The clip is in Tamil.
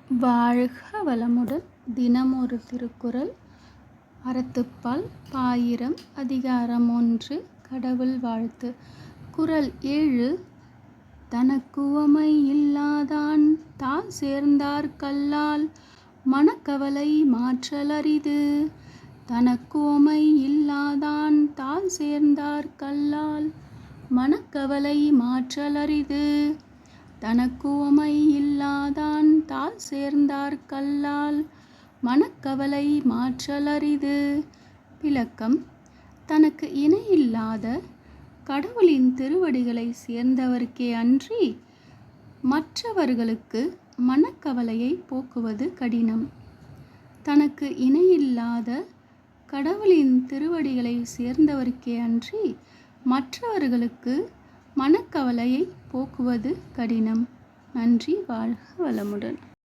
வாழ்க வளமுடன். தினமொரு திருக்குறள். அறத்துப்பால் பாயிரம். அதிகாரம் 1. கடவுள் வாழ்த்து. குறள் 7. தனக்குவமை இல்லாதான் தாழ் சேர்ந்தார் கல்லால் மனக்கவலை மாற்றல் அரிது. தனக்குவமை இல்லாதான் தாழ் சேர்ந்தார் கல்லால் மனக்கவலை மாற்றல் அரிது. தனக்குவமை இல்லாதான் தாழ் சேர்ந்தார் கல்லால் மனக்கவலை மாற்றல் அரிது. விளக்கம். தனக்கு இணையில்லாத கடவுளின் திருவடிகளை சேர்ந்தவர்க்கே அன்றி மற்றவர்களுக்கு மனக்கவலையை போக்குவது கடினம். தனக்கு இணையில்லாத கடவுளின் திருவடிகளை சேர்ந்தவர்க்கே அன்றி மற்றவர்களுக்கு மனக்கவலையை போக்குவது கடினம். நன்றி. வாழ்க வளமுடன்.